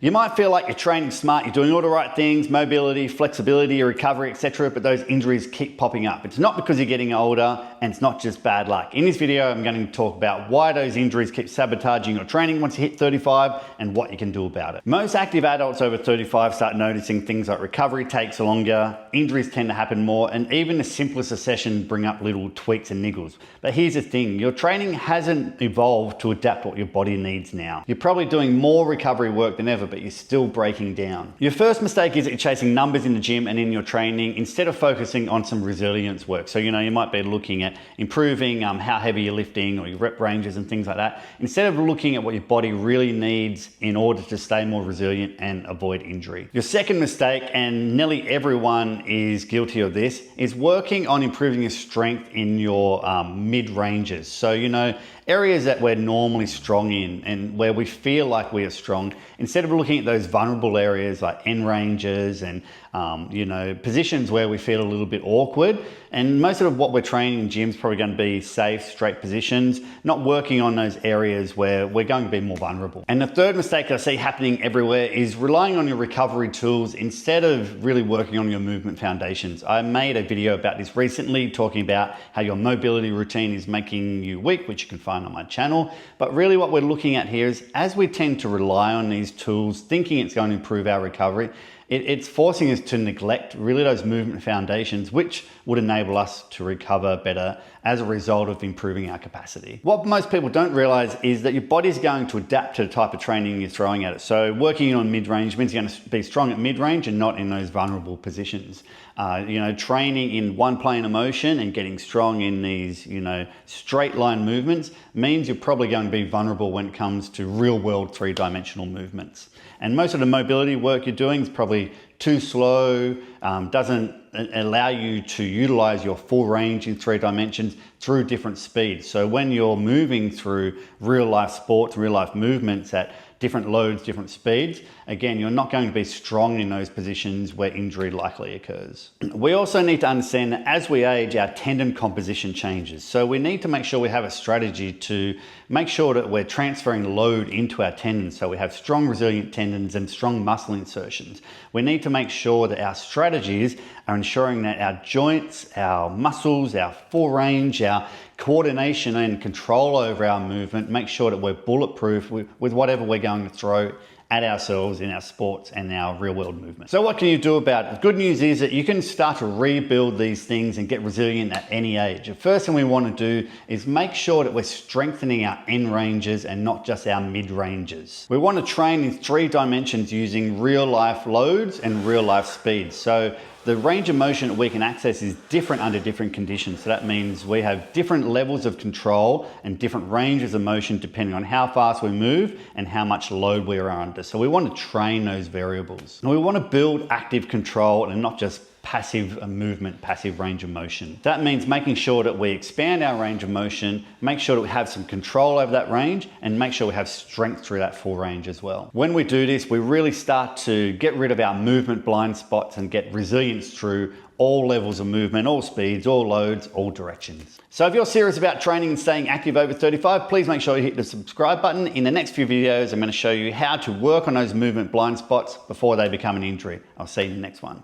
You might feel like you're training smart, you're doing all the right things, mobility, flexibility, recovery, etc., but those injuries keep popping up. It's not because you're getting older, and it's not just bad luck. In this video, I'm going to talk about why those injuries keep sabotaging your training once you hit 35 and what you can do about it. Most active adults over 35 start noticing things like recovery takes longer, injuries tend to happen more, and even the simplest of sessions bring up little tweaks and niggles. But here's the thing, your training hasn't evolved to adapt what your body needs now. You're probably doing more recovery work than ever, but you're still breaking down. Your first mistake is that you're chasing numbers in the gym and in your training instead of focusing on some resilience work. So, you might be looking at improving how heavy you're lifting or your rep ranges and things like that, instead of looking at what your body really needs in order to stay more resilient and avoid injury. Your second mistake, and nearly everyone is guilty of this, is working on improving your strength in your mid ranges. So, areas that we're normally strong in and where we feel like we are strong, instead of looking at those vulnerable areas like end ranges and positions where we feel a little bit awkward. And most of what we're training in gyms probably going to be safe, straight positions, not working on those areas where we're going to be more vulnerable. And the third mistake I see happening everywhere is relying on your recovery tools instead of really working on your movement foundations. I made a video about this recently, talking about how your mobility routine is making you weak, which you can find on my channel. But really what we're looking at here is, as we tend to rely on these tools, thinking it's going to improve our recovery, it's forcing us to neglect really those movement foundations, which would enable us to recover better as a result of improving our capacity. What most people don't realize is that your body's going to adapt to the type of training you're throwing at it. So working on mid-range means you're going to be strong at mid-range and not in those vulnerable positions. Training in one plane of motion and getting strong in these, straight line movements means you're probably going to be vulnerable when it comes to real world three-dimensional movements. And most of the mobility work you're doing is probably too slow, doesn't allow you to utilize your full range in 3 dimensions through different speeds. So when you're moving through real life sports, real life movements at different loads, different speeds, again, you're not going to be strong in those positions where injury likely occurs. We also need to understand that as we age, our tendon composition changes. So we need to make sure we have a strategy to make sure that we're transferring load into our tendons so we have strong resilient tendons and strong muscle insertions. We need to make sure that our strategies are ensuring that our joints, our muscles, our full range, our coordination and control over our movement, make sure that we're bulletproof with whatever we're going to throw at ourselves in our sports and our real world movement. So what can you do about it? The good news is that you can start to rebuild these things and get resilient at any age. The first thing we want to do is make sure that we're strengthening our end ranges and not just our mid ranges. We want to train in 3 dimensions using real life loads and real life speeds. So the range of motion that we can access is different under different conditions. So that means we have different levels of control and different ranges of motion depending on how fast we move and how much load we are under. So we want to train those variables. And we want to build active control and not just passive movement, passive range of motion. That means making sure that we expand our range of motion, make sure that we have some control over that range, and make sure we have strength through that full range as well. When we do this, we really start to get rid of our movement blind spots and get resilience through all levels of movement, all speeds, all loads, all directions. So if you're serious about training and staying active over 35, please make sure you hit the subscribe button. In the next few videos, I'm going to show you how to work on those movement blind spots before they become an injury. I'll see you in the next one.